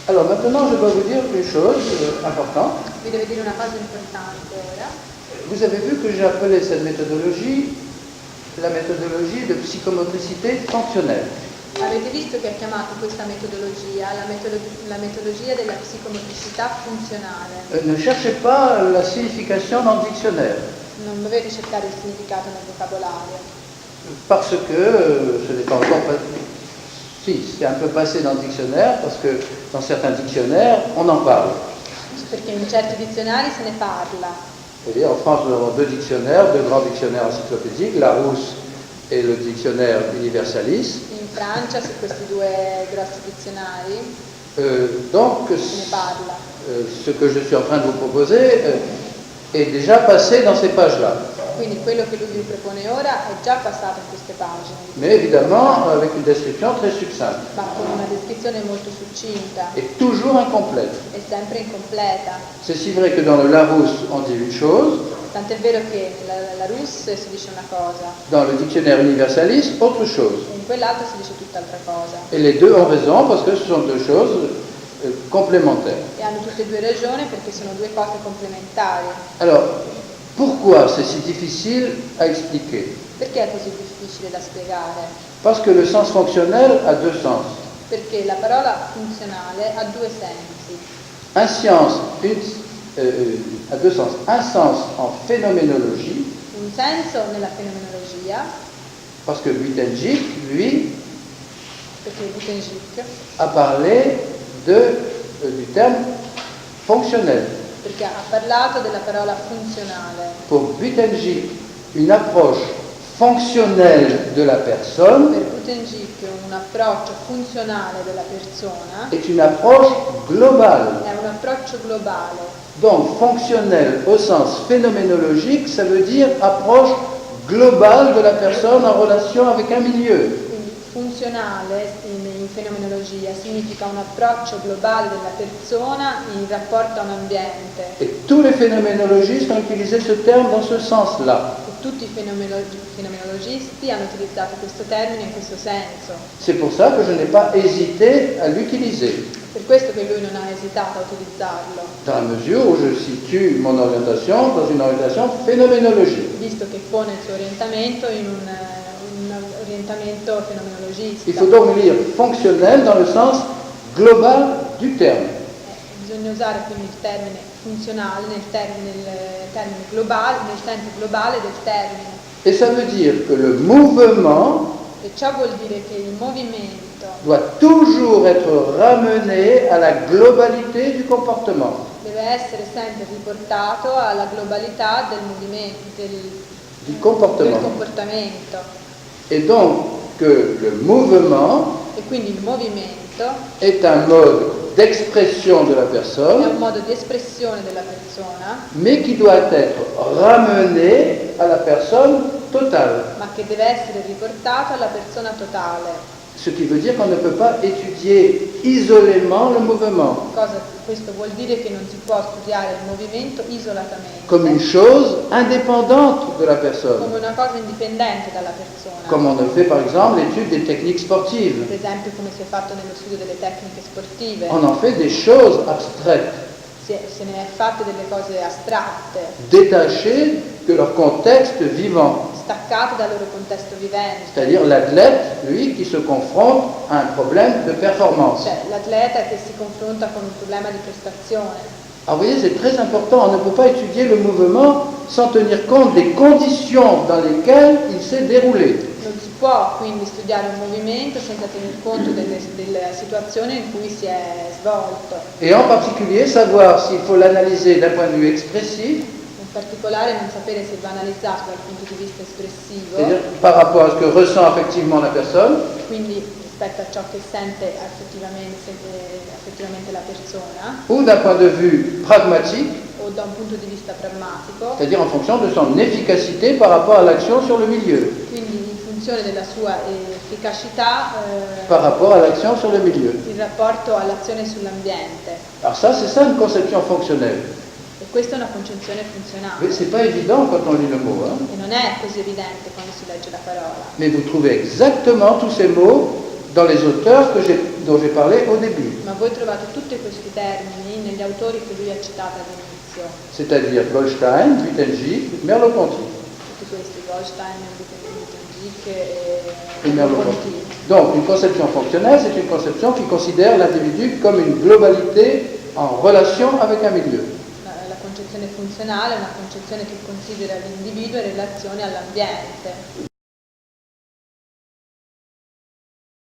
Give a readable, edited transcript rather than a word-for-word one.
Alors maintenant, je dois vous dire une chose importante. Vi devo dire una cosa importante ora. Vous avez vu que j'ai appelé cette méthodologie la méthodologie de psychomotricité fonctionnelle. Avete visto che ha chiamato questa metodologia la metodologia della psicomotricità funzionale. Ne cherchez pas la signification dans le dictionnaire. Non dovete cercare il significato nel vocabolario. Parce que ce n'est pas encore si, c'est un peu passé dans le dictionnaire, parce que dans certains dictionnaires, on en parle. Perché in certi dizionari se ne parla. Vous voyez, en France, nous avons deux dictionnaires, deux grands dictionnaires encyclopédiques, Larousse et le dictionnaire Universalis. In Francia, su questi due grossi dizionari, Donc, se ne parla. Ce que je suis en train de vous proposer est déjà passé dans ces pages-là. Quindi quello che lui vi propone ora è già passato in queste pagine. Mais évidemment, avec une description très succincte. Ma con una descrizione molto succinta. Et toujours incomplète. È sempre incompleta. C'est si vrai que dans le Larousse, on dit une chose. Tant'è vero che nella Russe si dice una cosa. Dans le dictionnaire Universalis, autre chose. E in quell'altro si dice tutt'altra cosa. Et les deux ont raison parce que ce sont deux choses complémentaires. E hanno tutte e due ragione perché sono due cose complementari. Alors, pourquoi c'est si difficile à expliquer? Perché è così difficile da spiegare? Parce que le sens fonctionnel a deux sens. Perché la parola funzionale ha due sensi. Un sens, a deux sens. Un sens en phénoménologie. Un senso nella fenomenologia. Parce que Buitenjik, lui, Perché Buitenjik a parlé du terme fonctionnel. Perché ha parlato della parola funzionale. Pour Buitenjik, une approche fonctionnelle de la personne Per Buitenjik un approccio funzionale della persona est une approche globale. è un approccio globale. Donc fonctionnel au sens phénoménologique, ça veut dire approche globale de la personne en relation avec un milieu. Quindi funzionale in fenomenologia significa un approccio globale della persona in rapporto a un ambiente. Et tous les phénoménologistes ont utilisé ce terme dans ce sens-là. E tutti i fenomenologisti hanno utilizzato questo termine in questo senso. C'est pour ça que je n'ai pas hésité à l'utiliser, Per questo che lui non ha esitato a utilizzarlo, dans la mesure où je situe mon orientation dans une orientation phénoménologique. visto che pone il suo orientamento in un orientamento fenomenologista. Il faut donc lire fonctionnel dans le sens global du terme. Bisogna usare quindi il termine funzionale nel termine globale, nel senso globale del termine. Et ça veut dire que le mouvement E ciò vuol dire che il movimento doit toujours être ramené à la globalité du comportement. deve essere sempre riportato alla globalità del movimento, Du comportement. del comportamento. Et donc que le mouvement E quindi il movimento est un mode d'expression de la è un personne, modo di espressione della persona, mais qui doit être ramené à la personne totale. ma che deve essere riportato alla persona totale. Ce qui veut dire qu'on ne peut pas étudier isolément le mouvement, Questo vuol dire che non si può studiare il movimento isolatamente, comme une chose indépendante de la personne, come una cosa indipendente dalla persona. comme on a fait par exemple l'étude des techniques sportives. Per esempio come si è fatto nello studio delle tecniche sportive, On en fait des choses abstraites, se ne è fatte delle cose astratte, détachées de leur contexte vivant. staccate dal loro contesto vivente. C'est-à-dire l'athlète, lui, qui se confronte à un problème de performance. Cioè l'atleta che si confronta con un problema di prestazione. Alors vous voyez, c'est très important, on ne peut pas étudier le mouvement sans tenir compte des conditions dans lesquelles il s'est déroulé. Non si può quindi studiare un movimento senza tener conto della situazione in cui si è svolto. Et en particulier, savoir s'il faut l'analyser d'un point de vue expressif, In particolare non sapere se va analizzato dal punto di vista espressivo, c'est-à-dire par rapport à ce que ressent effectivement la personne, quindi rispetto a ciò che sente effettivamente la persona, ou d'un point de vue pragmatique, o da un punto di vista pragmatico, c'est-à-dire en fonction de son efficacité par rapport à l'action sur le milieu, quindi in funzione della sua efficacità par rapport à l'action sur le milieu. in rapporto all'azione sull'ambiente. Alors ça, c'est ça une conception fonctionnelle. E questa è una concezione Mais funzionale. c'est pas évident quand on lit le mot, hein. E non è così evidente quando si legge la parola. Mais vous trouvez exactement tous ces mots dans les auteurs que j'ai dont j'ai parlé au début, Ma voi trovate tutti questi termini negli autori che lui ha citato all'inizio, c'est-à-dire Goldstein, Wittengy, Merleau-Ponty. tutti questi Goldstein, Wittendyk Et e Merleau-Ponty. Ponty. Donc, une conception fonctionnelle, c'est une conception qui considère l'individu comme une globalité en relation avec un milieu. La concezione funzionale è una concezione che considera l'individuo in relazione all'ambiente.